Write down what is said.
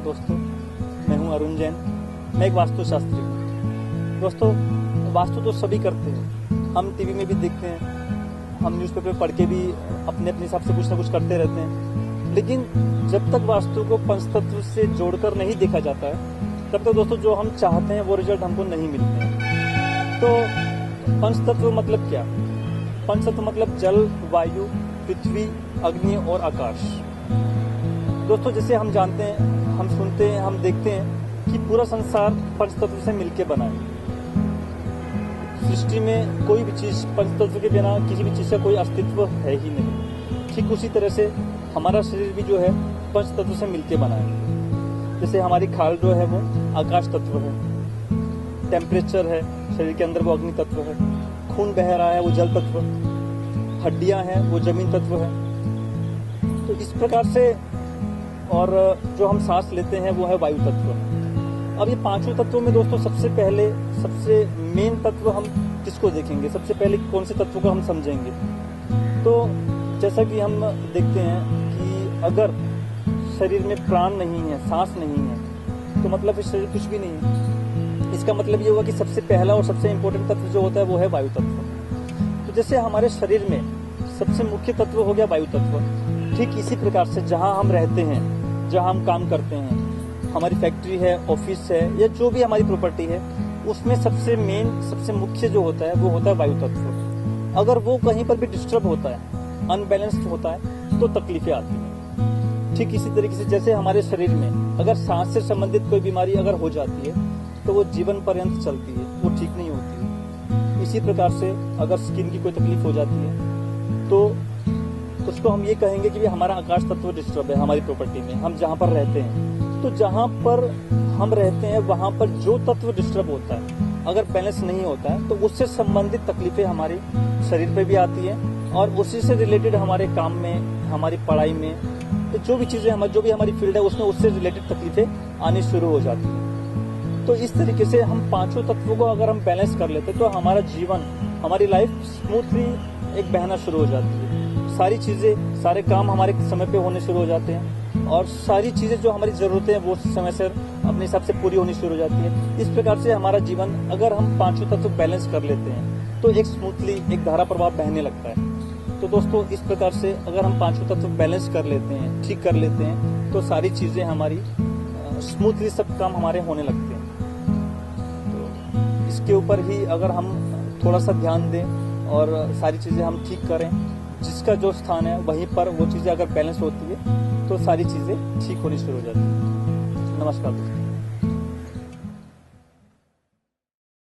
दोस्तों, मैं हूं अरुण जैन। मैं एक वास्तुशास्त्री हूं। दोस्तों, वास्तु तो सभी करते हैं, हम टीवी में भी देखते हैं, हम न्यूज़पेपर पढ़ के भी अपने अपने हिसाब से कुछ ना कुछ करते रहते हैं। लेकिन जब तक वास्तु को पंचतत्व से जोड़कर नहीं देखा जाता है, तब तक दोस्तों जो हम चाहते हैं वो रिजल्ट हमको नहीं मिलते हैं। तो पंचतत्व मतलब क्या? पंचतत्व मतलब जल, वायु, पृथ्वी, अग्नि और आकाश। दोस्तों, जैसे हम जानते हैं, हम सुनते हैं, हम देखते हैं कि पूरा संसार पंचतत्व से मिलकर बना है। सृष्टि में कोई भी चीज पंचतत्व के बिना किसी भी चीज का कोई अस्तित्व है ही नहीं। ठीक उसी तरह से हमारा शरीर भी जो है पंचतत्व से मिलकर बना है। जैसे हमारी खाल जो है वो आकाश तत्व है, टेम्परेचर है शरीर के अंदर वो अग्नि तत्व है, खून बह रहा है वो जल तत्व, हड्डियां हैं वो जमीन तत्व है। तो इस प्रकार से, और जो हम सांस लेते हैं वो है वायु तत्व। अब ये पांचों तत्वों में दोस्तों सबसे पहले सबसे मेन तत्व हम किसको देखेंगे? सबसे पहले कौन से तत्व को हम समझेंगे? तो जैसा कि हम देखते हैं कि अगर शरीर में प्राण नहीं है, सांस नहीं है, तो मतलब इस शरीर कुछ भी नहीं है। इसका मतलब ये हुआ कि सबसे पहला और सबसे इम्पोर्टेंट तत्व जो होता है वो है वायु तत्व। तो जैसे हमारे शरीर में सबसे मुख्य तत्व हो गया वायु तत्व, ठीक इसी प्रकार से जहां हम रहते हैं, जहां हम काम करते हैं, हमारी फैक्ट्री है, ऑफिस है, या जो भी हमारी प्रॉपर्टी है, उसमें सबसे मेन, सबसे मुख्य जो होता है वो होता है वायु तत्व। अगर वो कहीं पर भी डिस्टर्ब होता है, अनबैलेंस्ड होता है, तो तकलीफें आती हैं। ठीक इसी तरीके से जैसे हमारे शरीर में अगर सांस से संबंधित कोई बीमारी अगर हो जाती है तो वो जीवन पर्यंत चलती है, वो ठीक नहीं होती है। इसी प्रकार से अगर स्किन की कोई तकलीफ हो जाती है तो उसको हम ये कहेंगे कि हमारा आकाश तत्व डिस्टर्ब है हमारी प्रॉपर्टी में, हम जहाँ पर रहते हैं। तो जहाँ पर हम रहते हैं वहाँ पर जो तत्व डिस्टर्ब होता है, अगर बैलेंस नहीं होता है, तो उससे संबंधित तकलीफें हमारे शरीर पे भी आती है, और उसी से रिलेटेड हमारे काम में, हमारी पढ़ाई में, तो जो भी चीजें जो भी हमारी फील्ड है उसमें उससे रिलेटेड तकलीफें आनी शुरू हो जाती है। तो इस तरीके से हम पांचों तत्वों को अगर हम बैलेंस कर लेते तो हमारा जीवन, हमारी लाइफ स्मूथली एक बहना शुरू हो जाती है। सारी चीजें, सारे काम हमारे समय पे होने शुरू हो जाते हैं, और सारी चीजें जो हमारी जरूरतें हैं वो समय से अपने हिसाब से पूरी होनी शुरू हो जाती है। इस प्रकार से हमारा जीवन, अगर हम पांचों तत्व बैलेंस कर लेते हैं, तो एक स्मूथली एक धारा प्रवाह बहने लगता है। तो दोस्तों, इस प्रकार से अगर हम पांचों तत्व बैलेंस कर लेते हैं, ठीक कर लेते हैं, तो सारी चीजें हमारी स्मूथली, सब काम हमारे होने लगते हैं। तो इसके ऊपर ही अगर हम थोड़ा सा ध्यान दें और सारी चीजें हम ठीक करें, जिसका जो स्थान है वहीं पर वो चीजें अगर बैलेंस होती है, तो सारी चीजें ठीक होनी शुरू हो जाती है। नमस्कार दोस्तों।